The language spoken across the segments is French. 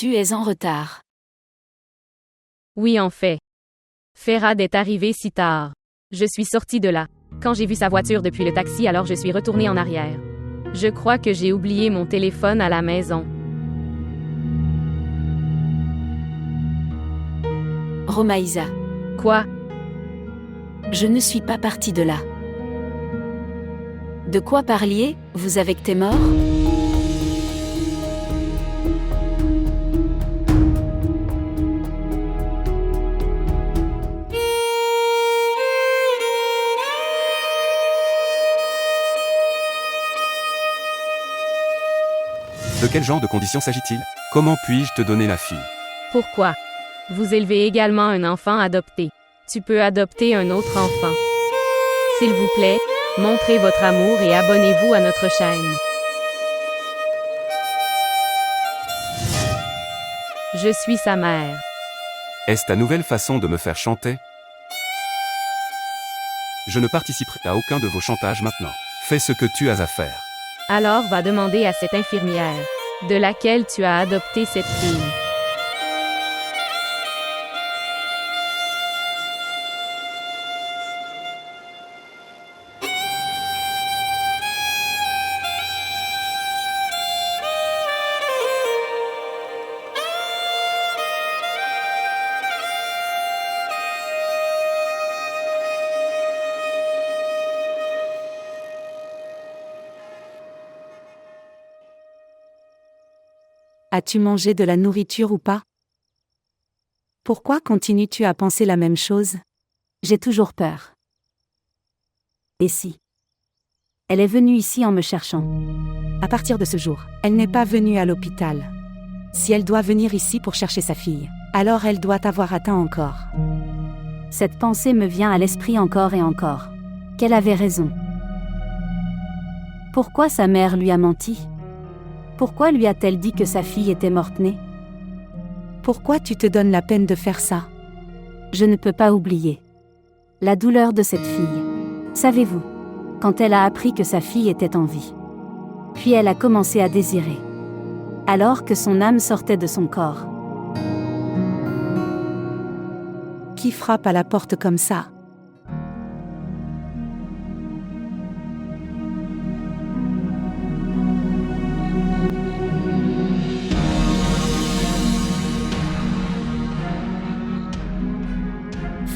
Tu es en retard. Oui, en fait. Ferrad est arrivé si tard. Je suis sortie de là. Quand j'ai vu sa voiture depuis le taxi, alors je suis retournée en arrière. Je crois que j'ai oublié mon téléphone à la maison. Romaïsa. Quoi? Je ne suis pas partie de là. De quoi parliez, vous avec tes morts? De quel genre de conditions s'agit-il? Comment puis-je te donner la fille? Pourquoi? Vous élevez également un enfant adopté. Tu peux adopter un autre enfant. S'il vous plaît, montrez votre amour et abonnez-vous à notre chaîne. Je suis sa mère. Est-ce ta nouvelle façon de me faire chanter? Je ne participerai à aucun de vos chantages maintenant. Fais ce que tu as à faire. Alors va demander à cette infirmière, de laquelle tu as adopté cette fille. As-tu mangé de la nourriture ou pas? Pourquoi continues-tu à penser la même chose? J'ai toujours peur. Et si? Elle est venue ici en me cherchant. À partir de ce jour, elle n'est pas venue à l'hôpital. Si elle doit venir ici pour chercher sa fille, alors elle doit t'avoir atteint encore. Cette pensée me vient à l'esprit encore et encore. Qu'elle avait raison. Pourquoi sa mère lui a menti? Pourquoi lui a-t-elle dit que sa fille était morte-née? Pourquoi tu te donnes la peine de faire ça? Je ne peux pas oublier la douleur de cette fille. Savez-vous, quand elle a appris que sa fille était en vie, puis elle a commencé à désirer, alors que son âme sortait de son corps. Qui frappe à la porte comme ça?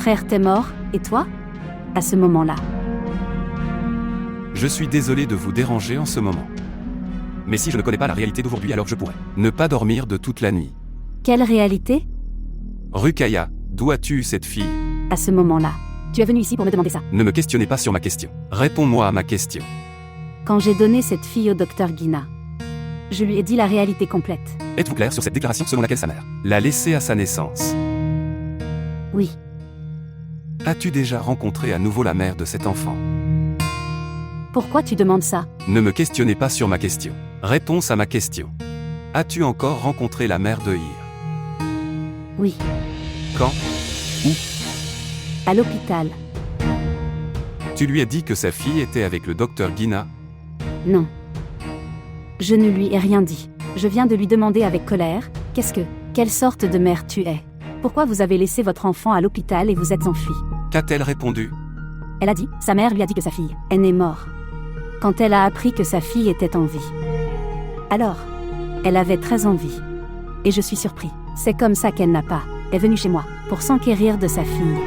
Frère, t'es mort, et toi? À ce moment-là. Je suis désolé de vous déranger en ce moment. Mais si je ne connais pas la réalité d'aujourd'hui, alors je pourrais ne pas dormir de toute la nuit. Quelle réalité? Ruqaïa, d'où as-tu eu cette fille? À ce moment-là. Tu es venu ici pour me demander ça. Ne me questionnez pas sur ma question. Réponds-moi à ma question. Quand j'ai donné cette fille au docteur Guina, je lui ai dit la réalité complète. Êtes-vous clair sur cette déclaration selon laquelle sa mère l'a laissée à sa naissance? Oui. As-tu déjà rencontré à nouveau la mère de cet enfant? Pourquoi tu demandes ça? Ne me questionnez pas sur ma question. Réponse à ma question. As-tu encore rencontré la mère de Hir? Oui. Quand? Où? À l'hôpital. Tu lui as dit que sa fille était avec le docteur Guina? Non. Je ne lui ai rien dit. Je viens de lui demander avec colère, quelle sorte de mère tu es? Pourquoi vous avez laissé votre enfant à l'hôpital et vous êtes enfui? Qu'a-t-elle répondu? Elle a dit, sa mère lui a dit que sa fille est née morte. Quand elle a appris que sa fille était en vie. Alors, elle avait très envie. Et je suis surpris. C'est comme ça qu'elle est venue chez moi, pour s'enquérir de sa fille.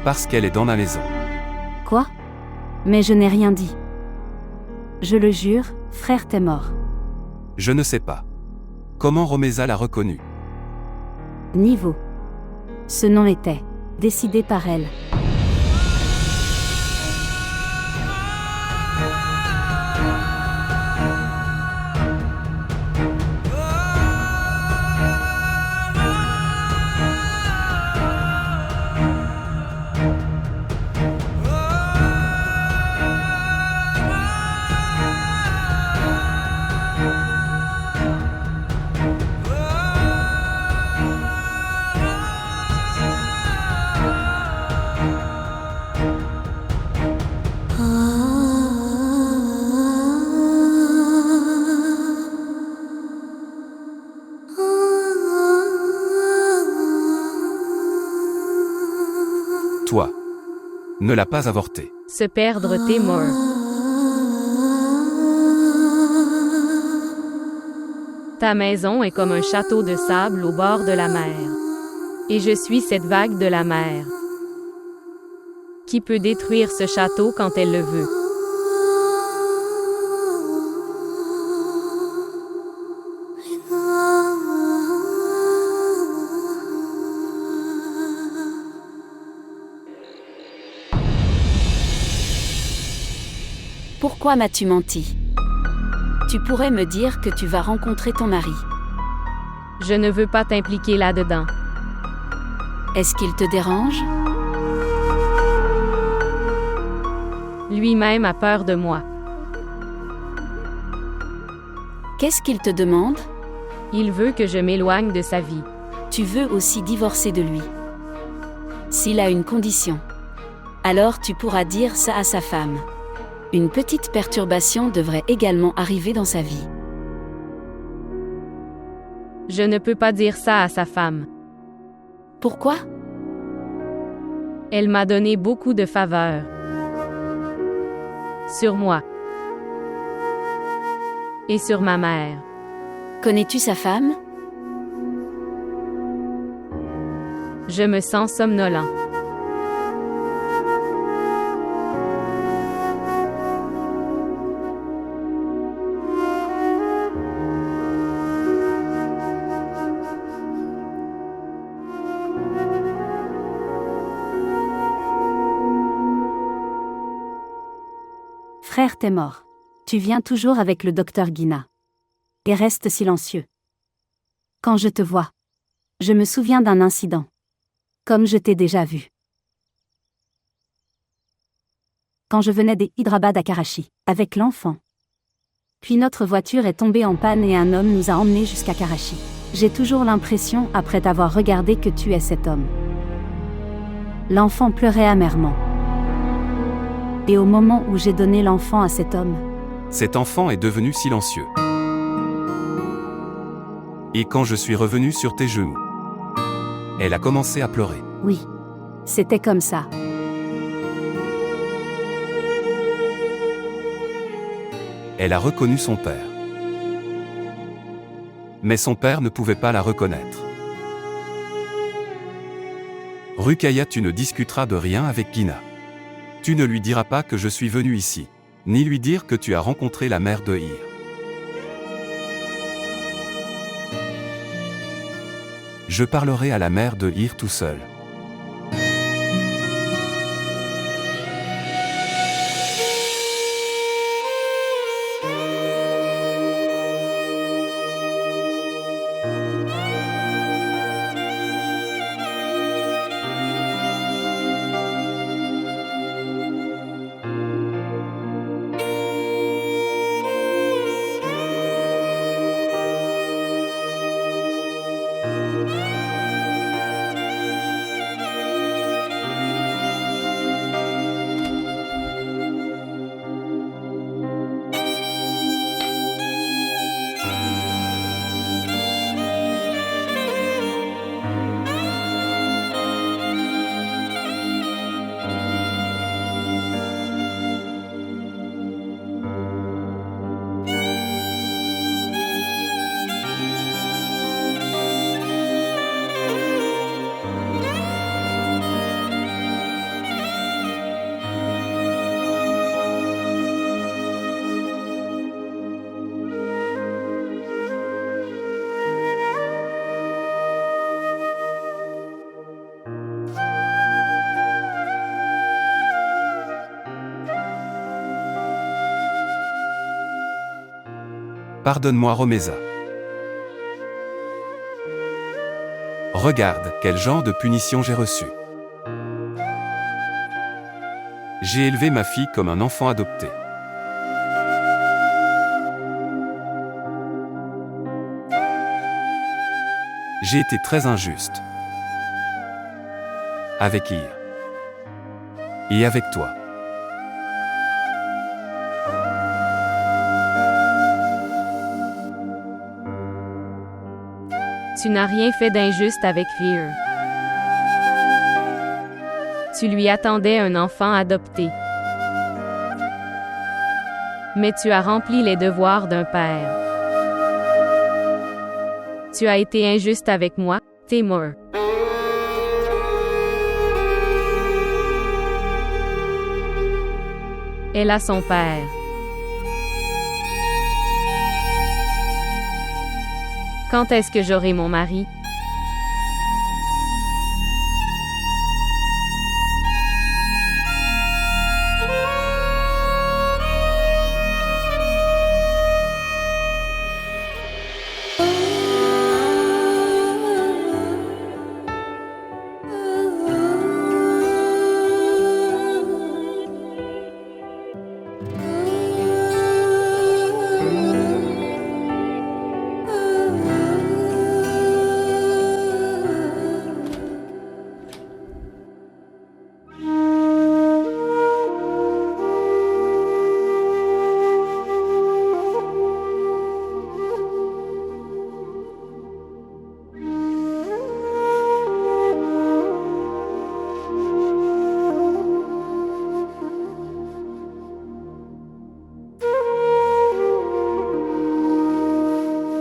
Parce qu'elle est dans ma maison. Quoi? Mais je n'ai rien dit. Je le jure, frère, t'es mort. Je ne sais pas. Comment Romaïsa l'a reconnu? Niveau. Ce nom était décidé par elle. Toi. Ne l'as pas avorté. Se perdre Temor. Ta maison est comme un château de sable au bord de la mer. Et je suis cette vague de la mer. Qui peut détruire ce château quand elle le veut? Pourquoi m'as-tu menti? Tu pourrais me dire que tu vas rencontrer ton mari. Je ne veux pas t'impliquer là-dedans. Est-ce qu'il te dérange? Lui-même a peur de moi. Qu'est-ce qu'il te demande? Il veut que je m'éloigne de sa vie. Tu veux aussi divorcer de lui. S'il a une condition, alors tu pourras dire ça à sa femme. Une petite perturbation devrait également arriver dans sa vie. Je ne peux pas dire ça à sa femme. Pourquoi? Elle m'a donné beaucoup de faveurs. Sur moi. Et sur ma mère. Connais-tu sa femme? Je me sens somnolent. Frère Temor. Tu viens toujours avec le docteur Guina. Et reste silencieux. Quand je te vois, je me souviens d'un incident. Comme je t'ai déjà vu. Quand je venais des Hyderabad à Karachi, avec l'enfant. Puis notre voiture est tombée en panne et un homme nous a emmenés jusqu'à Karachi. J'ai toujours l'impression, après t'avoir regardé, que tu es cet homme. L'enfant pleurait amèrement. Et au moment où j'ai donné l'enfant à cet homme, Cet enfant est devenu silencieux. Et quand je suis revenu sur tes genoux, elle a commencé à pleurer. oui, c'était comme ça. Elle a reconnu son père. Mais son père ne pouvait pas la reconnaître. Ruqayya, tu ne discuteras de rien avec Guina. Tu ne lui diras pas que je suis venu ici, ni lui dire que tu as rencontré la mère de Hir. Je parlerai à la mère de Hir tout seul. Pardonne-moi, Romeza. Regarde, quel genre de punition j'ai reçu. J'ai élevé ma fille comme un enfant adopté. J'ai été très injuste. Avec Hir. Et avec toi. Tu n'as rien fait d'injuste avec Hir. Tu lui attendais un enfant adopté. Mais tu as rempli les devoirs d'un père. Tu as été injuste avec moi, Tamar. Elle a son père. Quand est-ce que j'aurai mon mari?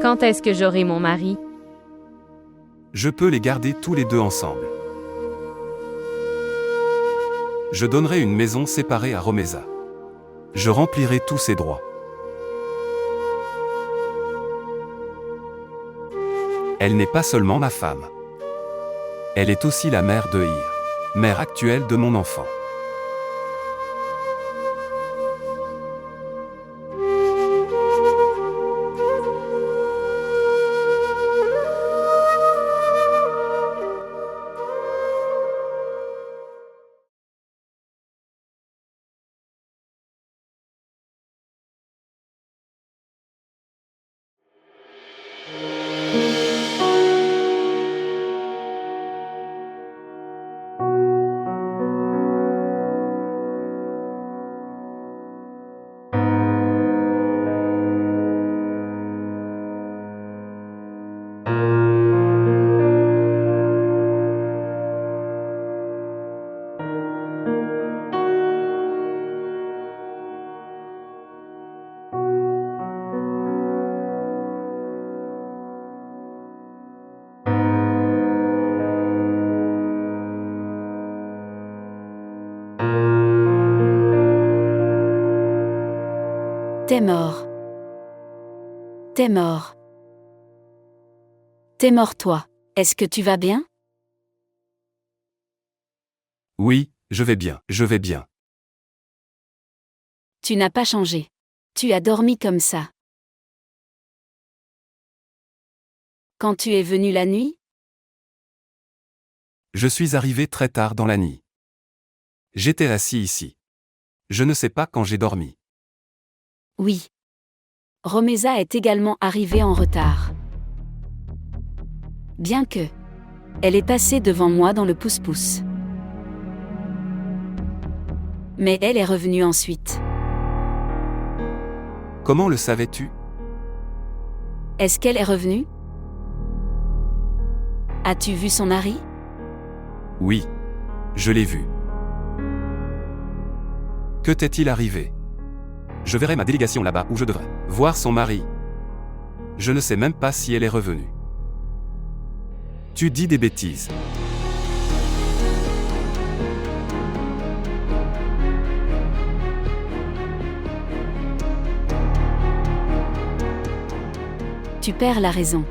Quand est-ce que j'aurai mon mari? Je peux les garder tous les deux ensemble. Je donnerai une maison séparée à Romeza. Je remplirai tous ses droits. Elle n'est pas seulement ma femme. Elle est aussi la mère de Hir, mère actuelle de mon enfant. T'es mort. T'es mort. T'es mort toi. Est-ce que tu vas bien? Oui, je vais bien, je vais bien. Tu n'as pas changé. Tu as dormi comme ça. Quand tu es venu la nuit? Je suis arrivé très tard dans la nuit. J'étais assis ici. Je ne sais pas quand j'ai dormi. Oui. Romeza est également arrivée en retard. Bien que. Elle est passée devant moi dans le pouce-pouce. Mais elle est revenue ensuite. Comment le savais-tu? Est-ce qu'elle est revenue? As-tu vu son mari? Oui. Je l'ai vu. Que t'est-il arrivé? Je verrai ma délégation là-bas où je devrais voir son mari. Je ne sais même pas si elle est revenue. Tu dis des bêtises. Tu perds la raison.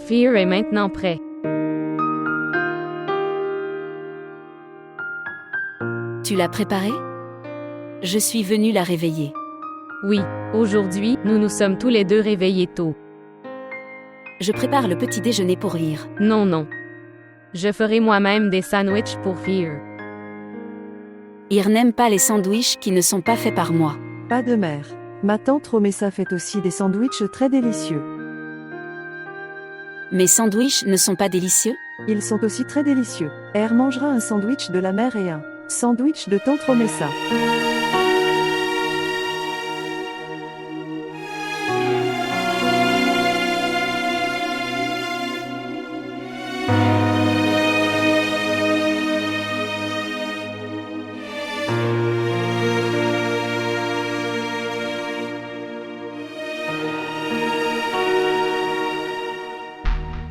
Fear est maintenant prêt. Tu l'as préparée? Je suis venue la réveiller. Oui, aujourd'hui, nous nous sommes tous les deux réveillés tôt. Je prépare le petit déjeuner pour Hir. Non, non. Je ferai moi-même des sandwichs pour Fear. Hir n'aime pas les sandwichs qui ne sont pas faits par moi. Pas de mère. Ma tante Romessa fait aussi des sandwichs très délicieux. Mes sandwichs ne sont pas délicieux? Ils sont aussi très délicieux. Er mangera un sandwich de la mère et un Sandwich de Tante Romessa.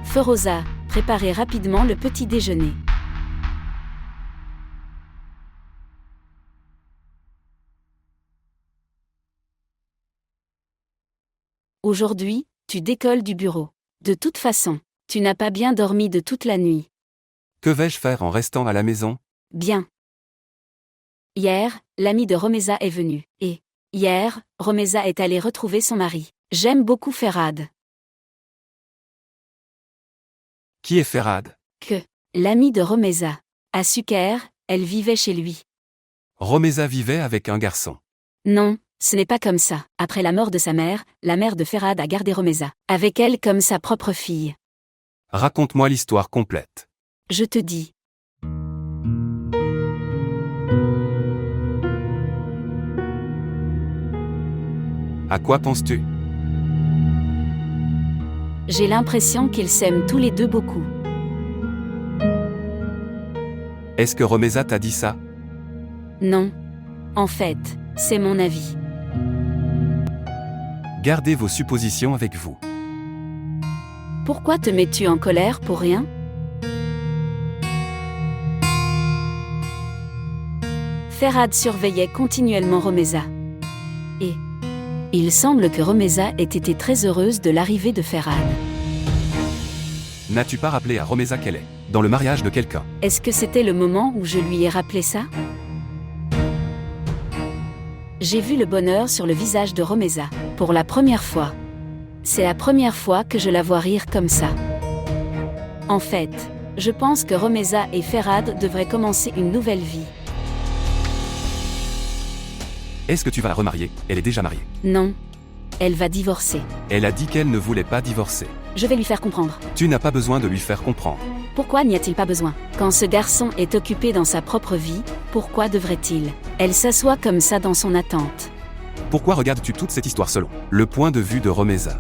Feu Rosa, préparez rapidement le petit déjeuner. Aujourd'hui, tu décolles du bureau. De toute façon, tu n'as pas bien dormi de toute la nuit. Que vais-je faire en restant à la maison? Bien. Hier, l'ami de Romeza est venu. Et hier, Romeza est allée retrouver son mari. J'aime beaucoup Ferhad. Qui est Ferhad? L'ami de Romeza. À Suker, elle vivait chez lui. Romeza vivait avec un garçon. Non, ce n'est pas comme ça. Après la mort de sa mère, la mère de Ferhad a gardé Romeza, avec elle comme sa propre fille. Raconte-moi l'histoire complète. Je te dis. À quoi penses-tu? J'ai l'impression qu'ils s'aiment tous les deux beaucoup. Est-ce que Romeza t'a dit ça? Non. En fait, c'est mon avis. Gardez vos suppositions avec vous. Pourquoi te mets-tu en colère pour rien? Ferhad surveillait continuellement Romeza. Et il semble que Romeza ait été très heureuse de l'arrivée de Ferhad. N'as-tu pas rappelé à Romeza qu'elle est dans le mariage de quelqu'un? Est-ce que c'était le moment où je lui ai rappelé ça? J'ai vu le bonheur sur le visage de Romeza, pour la première fois. C'est la première fois que je la vois rire comme ça. En fait, je pense que Romeza et Ferhad devraient commencer une nouvelle vie. Est-ce que tu vas la remarier? Elle est déjà mariée. Non. Elle va divorcer. Elle a dit qu'elle ne voulait pas divorcer. Je vais lui faire comprendre. Tu n'as pas besoin de lui faire comprendre. Pourquoi n'y a-t-il pas besoin? Quand ce garçon est occupé dans sa propre vie, pourquoi devrait-il? Elle s'assoit comme ça dans son attente. Pourquoi regardes-tu toute cette histoire selon le point de vue de Romeza?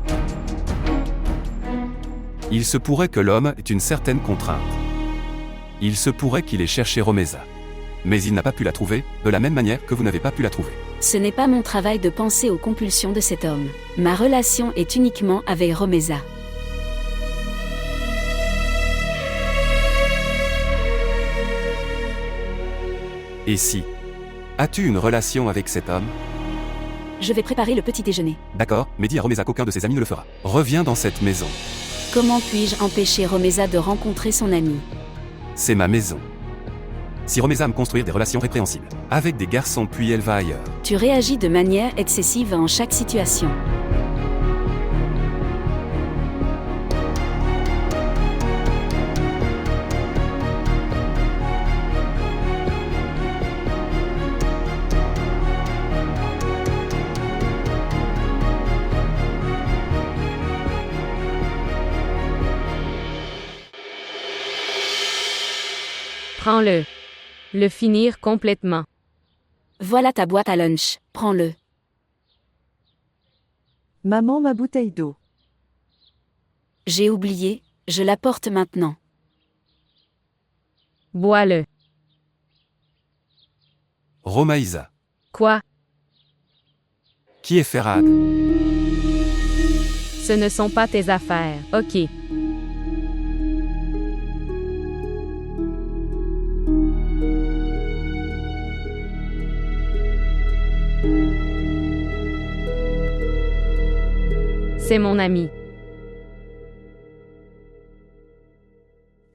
Il se pourrait que l'homme ait une certaine contrainte. Il se pourrait qu'il ait cherché Romeza. Mais il n'a pas pu la trouver, de la même manière que vous n'avez pas pu la trouver. Ce n'est pas mon travail de penser aux compulsions de cet homme. Ma relation est uniquement avec Romeza. Et si? As-tu une relation avec cet homme? Je vais préparer le petit déjeuner. D'accord, mais dis à Romeza qu'aucun de ses amis ne le fera. Reviens dans cette maison. Comment puis-je empêcher Romeza de rencontrer son ami? C'est ma maison. Si Romeza aime construire des relations répréhensibles avec des garçons puis elle va ailleurs. Tu réagis de manière excessive en chaque situation. Prends-le. Le finir complètement. Voilà ta boîte à lunch, prends-le. Maman, ma bouteille d'eau. J'ai oublié, je la porte maintenant. Bois-le. Romaïsa. Quoi? Qui est Ferhad? Ce ne sont pas tes affaires, ok. C'est mon ami.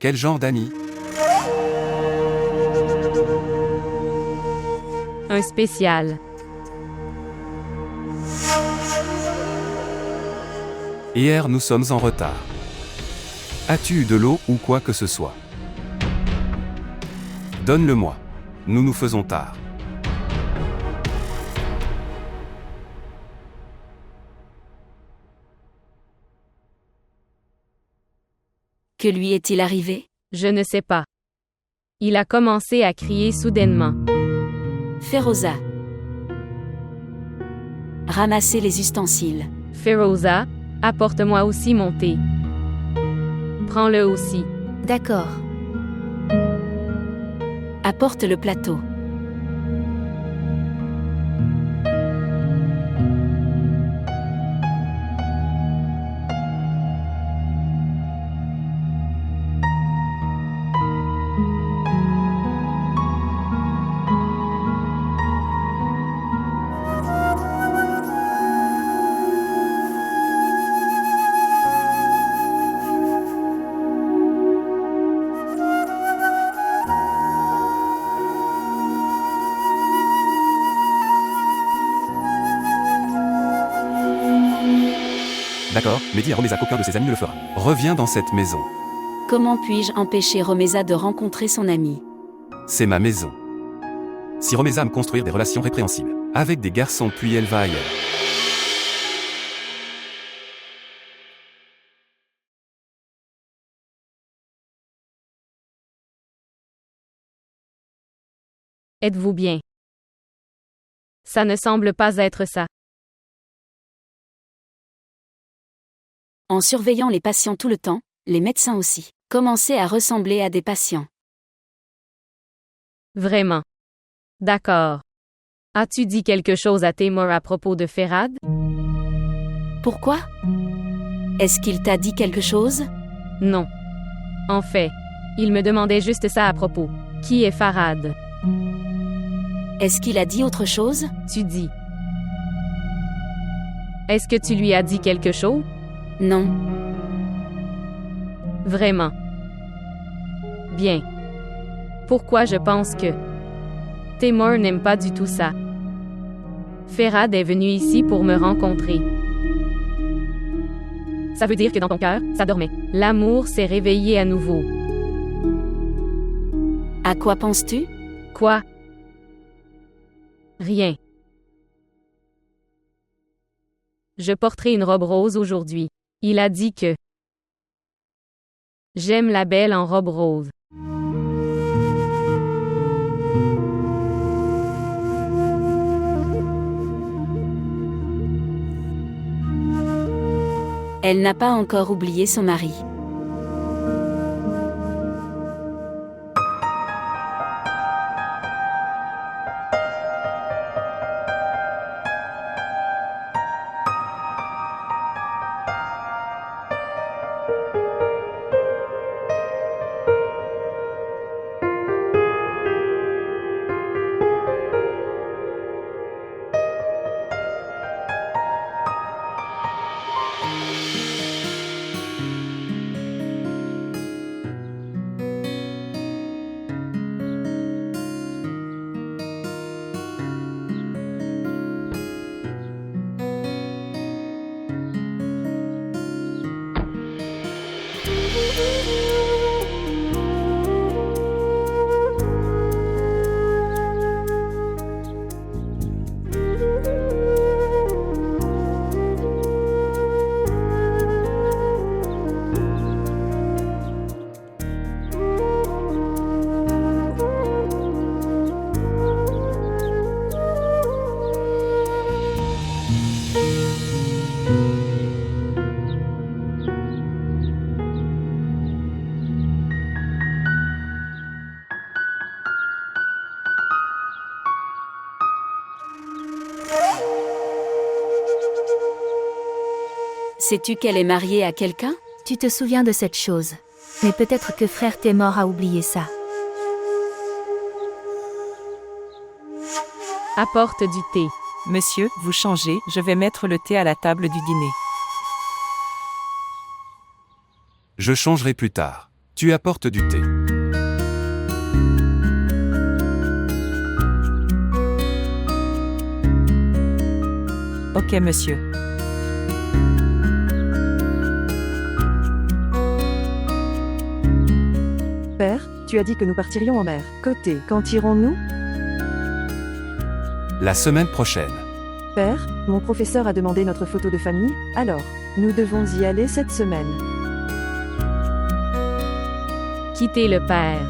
Quel genre d'ami? Un spécial. Hier nous sommes en retard. As-tu eu de l'eau ou quoi que ce soit? Donne-le-moi. Nous nous faisons tard. Que lui est-il arrivé? Je ne sais pas. Il a commencé à crier soudainement. Feroza. Ramassez les ustensiles. Feroza, apporte-moi aussi mon thé. Prends-le aussi. D'accord. Apporte le plateau. D'accord, mais dis à Romeza qu'aucun de ses amis ne le fera. Reviens dans cette maison. Comment puis-je empêcher Romeza de rencontrer son ami? C'est ma maison. Si Romeza aime construire des relations répréhensibles avec des garçons puis elle va ailleurs. Êtes-vous bien? Ça ne semble pas être ça. En surveillant les patients tout le temps, les médecins aussi. Commencez à ressembler à des patients. Vraiment. D'accord. As-tu dit quelque chose à Taimur à propos de Ferhad? Pourquoi? Est-ce qu'il t'a dit quelque chose? Non. En fait, il me demandait juste ça à propos. Qui est Farhad? Est-ce qu'il a dit autre chose? Tu dis. Est-ce que tu lui as dit quelque chose? Non. Vraiment. Bien. Pourquoi je pense que Taimur n'aime pas du tout ça? Ferhad est venu ici pour me rencontrer. Ça veut dire que dans ton cœur, ça dormait. L'amour s'est réveillé à nouveau. À quoi penses-tu? Quoi? Rien. Je porterai une robe rose aujourd'hui. Il a dit que j'aime la belle en robe rose. Elle n'a pas encore oublié son mari. Sais-tu qu'elle est mariée à quelqu'un? Tu te souviens de cette chose. Mais peut-être que frère Taimur a oublié ça. Apporte du thé. Monsieur, vous changez, je vais mettre le thé à la table du dîner. Je changerai plus tard. Tu apportes du thé. Ok, monsieur. Père, tu as dit que nous partirions en mer. Côté, quand irons-nous? La semaine prochaine. Père, mon professeur a demandé notre photo de famille, alors, nous devons y aller cette semaine. Quitter le père.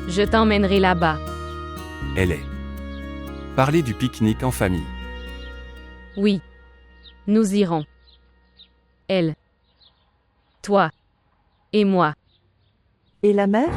Je t'emmènerai là-bas. Elle est. Parler du pique-nique en famille. Oui. Nous irons. Elle. Toi. Et moi. Et la mère?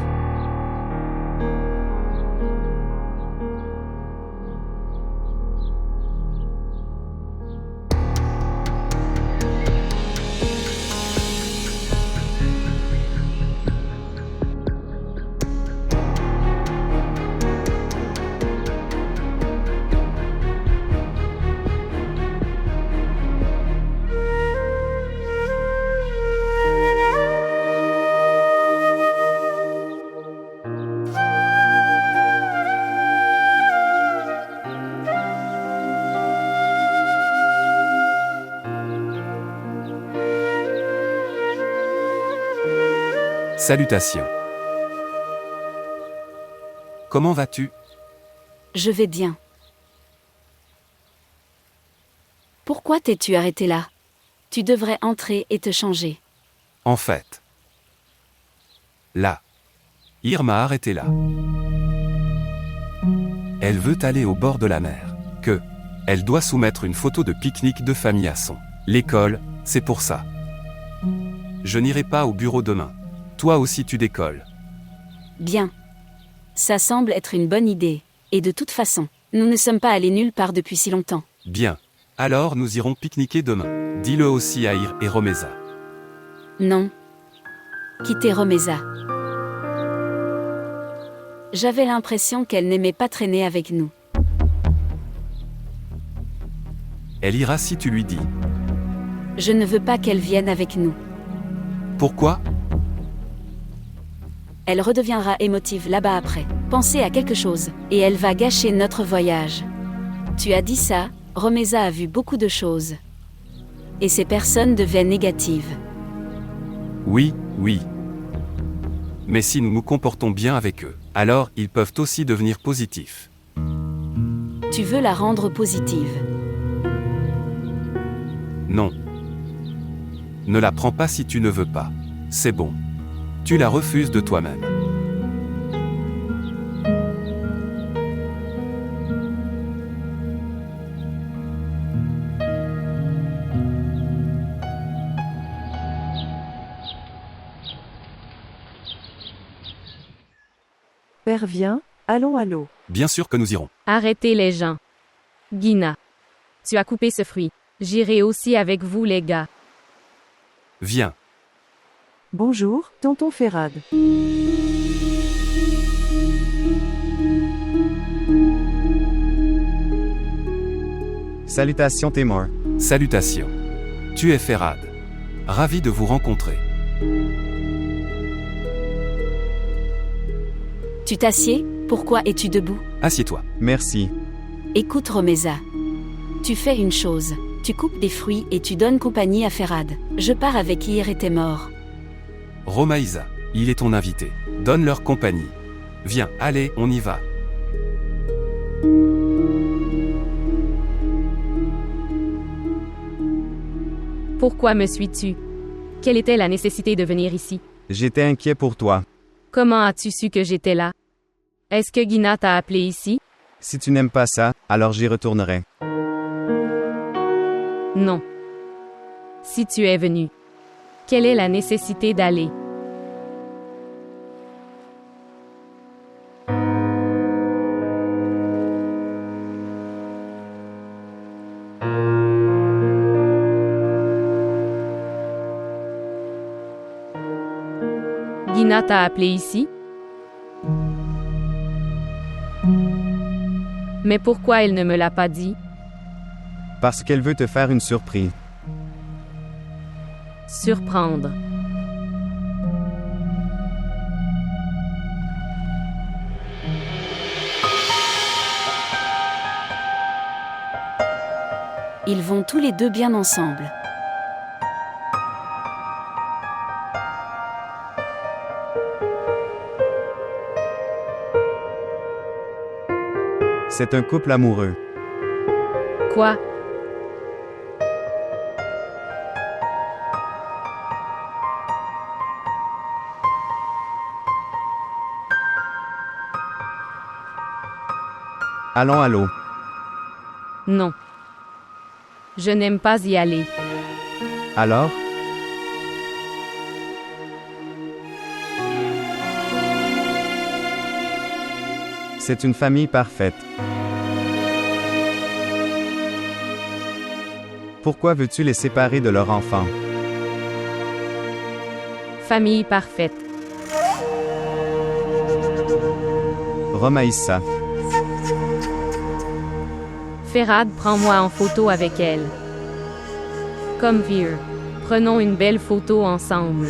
Salutations. Comment vas-tu? Je vais bien. Pourquoi t'es-tu arrêté là? Tu devrais entrer et te changer. En fait. Là. Irma a arrêté là. Elle veut aller au bord de la mer. Elle doit soumettre une photo de pique-nique de famille à l'école, c'est pour ça. Je n'irai pas au bureau demain. Toi aussi tu décolles. Bien. Ça semble être une bonne idée. Et de toute façon, nous ne sommes pas allés nulle part depuis si longtemps. Bien. Alors nous irons pique-niquer demain. Dis-le aussi à Ir et Romeza. Non. Quitter Romeza. J'avais l'impression qu'elle n'aimait pas traîner avec nous. Elle ira si tu lui dis. Je ne veux pas qu'elle vienne avec nous. Pourquoi? Elle redeviendra émotive là-bas après. Pensez à quelque chose, et elle va gâcher notre voyage. Tu as dit ça, Romeza a vu beaucoup de choses. Et ces personnes deviennent négatives. Oui. Mais si nous nous comportons bien avec eux, alors ils peuvent aussi devenir positifs. Tu veux la rendre positive. Non. Ne la prends pas si tu ne veux pas. C'est bon. Tu la refuses de toi-même. Père vient, allons à l'eau. Bien sûr que nous irons. Arrêtez les gens. Gina. Tu as coupé ce fruit. J'irai aussi avec vous les gars. Viens. Bonjour, tonton Ferrad. Salutations Témor. Salutations. Tu es Ferrad. Ravi de vous rencontrer. Tu t'assieds? Pourquoi es-tu debout? Assieds-toi. Merci. Écoute Romeza. Tu fais une chose. Tu coupes des fruits et tu donnes compagnie à Ferrad. Je pars avec Ir et Témor. Romaïsa, il est ton invité. Donne-leur compagnie. Viens, allez, on y va. Pourquoi me suis-tu? Quelle était la nécessité de venir ici? J'étais inquiet pour toi. Comment as-tu su que j'étais là? Est-ce que Gina t'a appelé ici? Si tu n'aimes pas ça, alors j'y retournerai. Non. Si tu es venu, quelle est la nécessité d'aller? Gina t'a appelé ici? Mais pourquoi elle ne me l'a pas dit? Parce qu'elle veut te faire une surprise. Surprendre. Ils vont tous les deux bien ensemble. C'est un couple amoureux. Quoi? Allons à l'eau. Non. Je n'aime pas y aller. Alors? C'est une famille parfaite. Pourquoi veux-tu les séparer de leur enfant? Famille parfaite. Romaïssa. Ferhad, prends-moi en photo avec elle. Come here. Prenons une belle photo ensemble.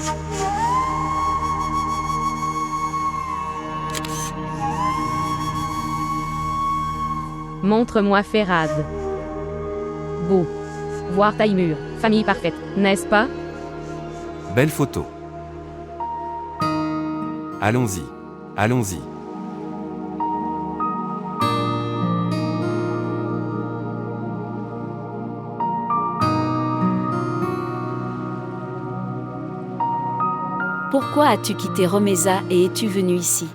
Montre-moi Ferhad. Beau. Voir Taïmur. Famille parfaite, n'est-ce pas? Belle photo. Allons-y. Allons-y. Pourquoi as-tu quitté Romeza et es-tu venu ici?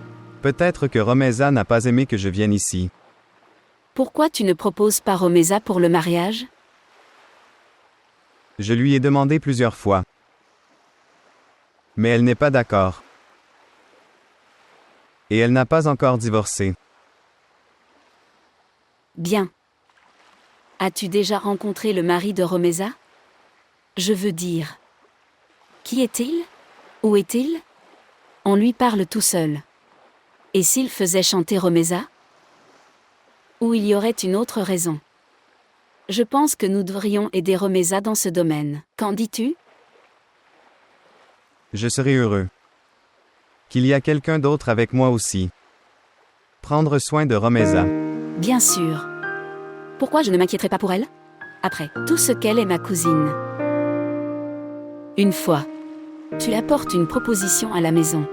Peut-être que Romeza n'a pas aimé que je vienne ici. Pourquoi tu ne proposes pas Romeza pour le mariage? Je lui ai demandé plusieurs fois. Mais elle n'est pas d'accord. Et elle n'a pas encore divorcé. Bien. As-tu déjà rencontré le mari de Romeza? Je veux dire. Qui est-il? Où est-il? On lui parle tout seul. Et s'il faisait chanter Romeza? Ou il y aurait une autre raison? Je pense que nous devrions aider Romeza dans ce domaine. Qu'en dis-tu? Je serai heureux. Qu'il y a quelqu'un d'autre avec moi aussi. Prendre soin de Romeza. Bien sûr. Pourquoi je ne m'inquiéterai pas pour elle? Après tout ce qu'elle est ma cousine. Une fois, tu apportes une proposition à la maison.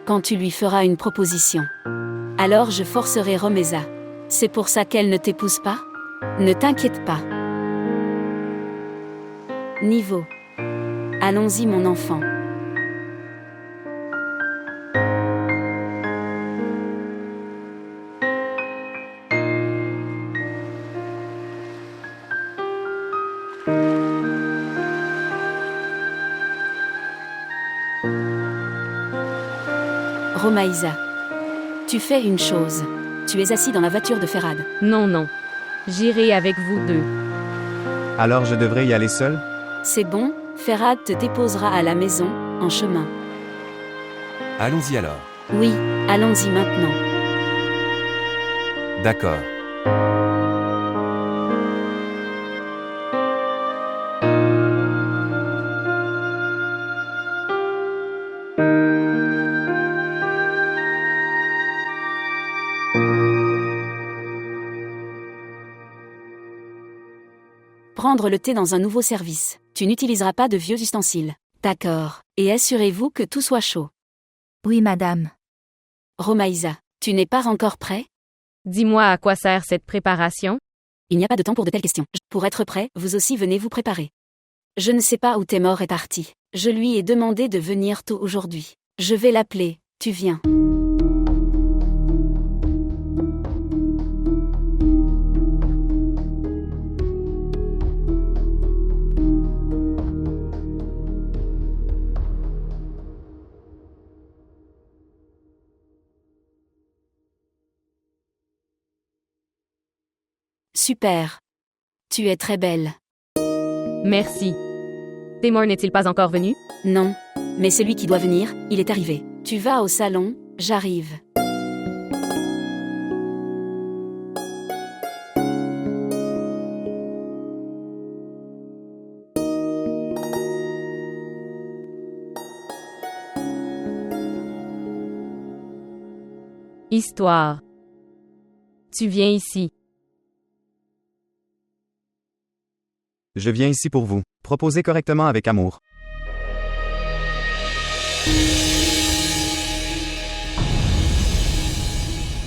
Quand tu lui feras une proposition, alors je forcerai Romeza. C'est pour ça qu'elle ne t'épouse pas? Ne t'inquiète pas. Niveau. Allons-y mon enfant. Romaïsa. Tu fais une chose. Tu es assis dans la voiture de Ferhad. Non, non. J'irai avec vous deux. Alors je devrais y aller seul? C'est bon, Ferhad te déposera à la maison, en chemin. Allons-y alors. Oui, allons-y maintenant. D'accord. Prendre le thé dans un nouveau service. Tu n'utiliseras pas de vieux ustensiles. D'accord. Et assurez-vous que tout soit chaud. Oui, madame. Romaïsa, tu n'es pas encore prêt? Dis-moi à quoi sert cette préparation? Il n'y a pas de temps pour de telles questions. Pour être prêt, vous aussi venez vous préparer. Je ne sais pas où Témor est parti. Je lui ai demandé de venir tôt aujourd'hui. Je vais l'appeler. Tu viens. Super. Tu es très belle. Merci. Témor n'est-il pas encore venu? Non. Mais celui qui doit venir, il est arrivé. Tu vas au salon, j'arrive. Histoire. Tu viens ici. Je viens ici pour vous. Proposez correctement avec amour.